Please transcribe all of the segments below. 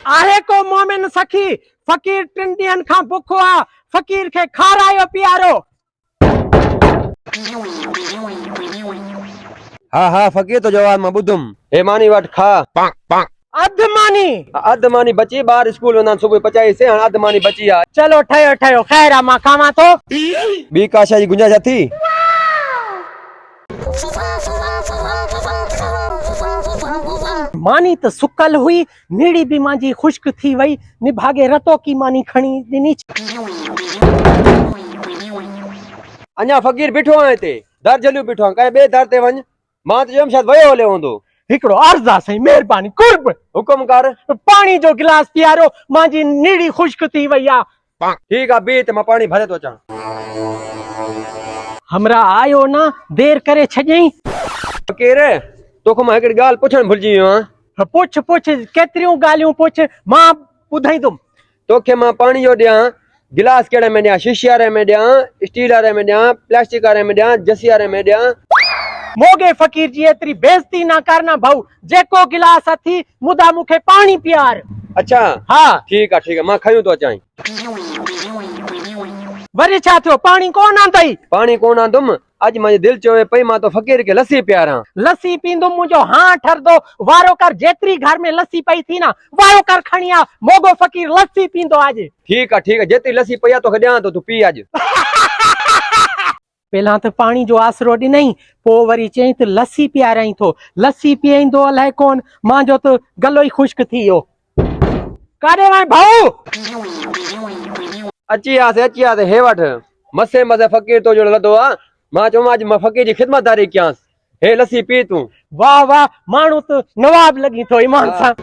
आहे को मोमिन सखी फकीर टिन ॾींहंनि खां बुखो आ फकीर खे खारायो पीआरो। हाँ हाँ फकीर तो जवाब मां ॿुधुम। हे मानी वट खा। अधु मानी बची बाहर स्कूल वना सुबह पचाई से अध मानी बची आ। चलो ठयो ठयो खैर मां खावां तो। बी काशा जी गुंजाइश थी। मानी तो सुकल हुई नीड़ी भी मांजी खुश्क थी वई निभागे रतो की मानी खणी दिनी। अन्या फकीर बिठो है ते दर जलियो बिठो कहीं बे दर ते वण मां तो शायद वयो होले होंदो। हिकड़ो अर्ज आ सही मेहरबानी कुर्ब हुकुम कर। पानी जो गिलास पियारो मांजी नीड़ी खुश्क थी वई आ। ठीक आ बी ते मां पानी भरे तो अचां। हमरा आयो ना देर करे छजई। फकीर तोखो मां हिकड़ी गाल पुछण भुलजी वियो हां। पुछ पुछ केतिरियूं गालियूं पुछ मां ॿुधाईंदुमि। तोखे मां पानी जो ॾियां गिलास केड़े में ॾियां शीशे वारे में ॾियां स्टील वारे में ॾियां प्लास्टिक वारे में ॾियां जसी वारे में ॾियां। मोगे फकीर जी एतरी बेइज्जती ना करना भाऊ जेको गिलास अथी मुदा मुखे पानी पियार। अच्छा हाँ ठीक है मां खयूं तो अचाई। वरी छा थियो पानी कोन आंदई। पानी कोन आंदुम अज मुझे दिल चवे पई मां तो फकीर के लस्सी पियारां। लस्सी पींदुम मुझो हां ठरदो वारो कर जेतरी घर में लस्सी पई थी ना वारो कर खणिया मोगो फकीर लस्सी पींदो आज। ठीक है जेतरी लस्सी पई आ तोखे ॾियां तो तू पी आज। पहला तो पानी जो आसरो ॾिनई पो वरी चई त लस्सी पियाराई थो लस्सी पीएंदो अलाए कोन मां जो तो गलो ही खुश्क थी वियो। काॾे वई भाऊ। अची आसे हे वठ मसे मसे फकीर तो जो लदो आ मां चो आज मां फकीर जी खिदमतदारी कयांस हे लस्सी पी तू। वाह वाह मानू तो नवाब लगी थो ईमान सा।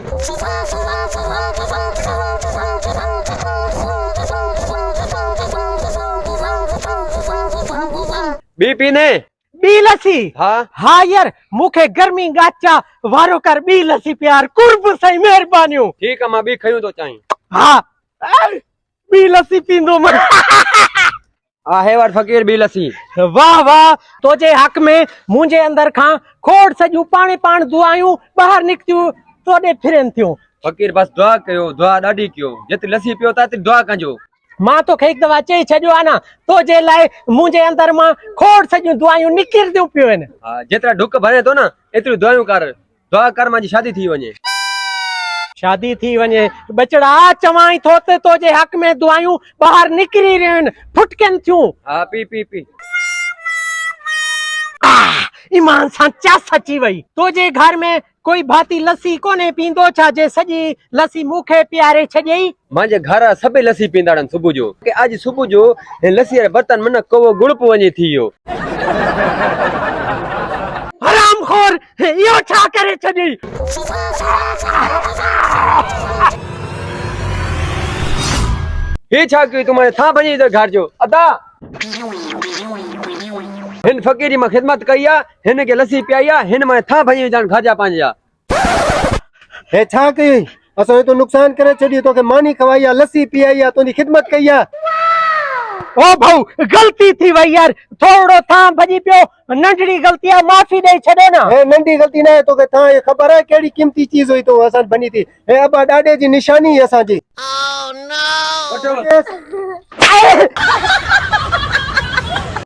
बी पीने बी लस्सी। हाँ हाँ यार मुखे गर्मी गाचा वारो कर बी लस्सी प्यार कुर्ब सही मेहरबानियों। ठीक है मां बी खयूं तो चाई। हाँ बी लस्सी पींदो मैं। आ हे वट फकीर बी लस्सी। वाह वाह तोजे हक में मुझे अंदर खां खोड़ सजू पाने पान दुआयूं बाहर निकतियूं तोड़े फिरन थियूं। फकीर बस दुआ कयो दुआ ॾाढी कयो जेतिरी लस्सी पियो था एतिरी दुआ कजो। मां तो एक दफा चई छॾियो आहे न तोजे लाइ मुंहिंजे अंदर मां खोड़ सॼियूं दुआयूं निकिरदियूं पियूं आहिनि। हा जेतिरा ढुक भरे थो न एतिरी दुआयूं कर दुआ कर मुंहिंजी शादी थी वञे। शादी थी वञे बचड़ा चवाई थो त तोजे हक में दुआयूं ॿाहिरि निकिरी रहियूं आहिनि फुटकनि थियूं। हा पी पी पी। ईमान सां चास अची वई। तोजे घर में कोई भाती लस्सी कोने पींदो छा जे सॼी लस्सी मूंखे पियारे छॾियई। मुंहिंजे घर सभई लस्सी पींदा आहिनि सुबुह जो कि अॼु सुबुह जो लस्सी वारे बर्तन में न कवो गुड़प वञी थी वियो। हरामखोर इहो छा करे छॾी। हे छा कयो तुम्हारे था भॼी तो घर जो अदा हिन फकीर जी मां खिदमत कई आ हिन के लस्सी पियाई आ हिन मां था भॼी वञनि घर जा पंहिंजा। हे छा कई असां तो नुक़सान करे छॾी तोखे मानी खवाई आ लस्सी पियाई आ तुंहिंजी खिदमत कई आ। ओ भाऊ गलती थी वई यार थोड़ो था भॼी पियो नंढड़ी गलती आहे माफ़ी ॾेई छॾे न। हे नंढी गलती न आहे तोखे था ये ख़बर आहे कहिड़ी कीमती चीज़ हुई तो असां बनी थी हे अबा ॾाॾे जी निशानी असांजी। वठो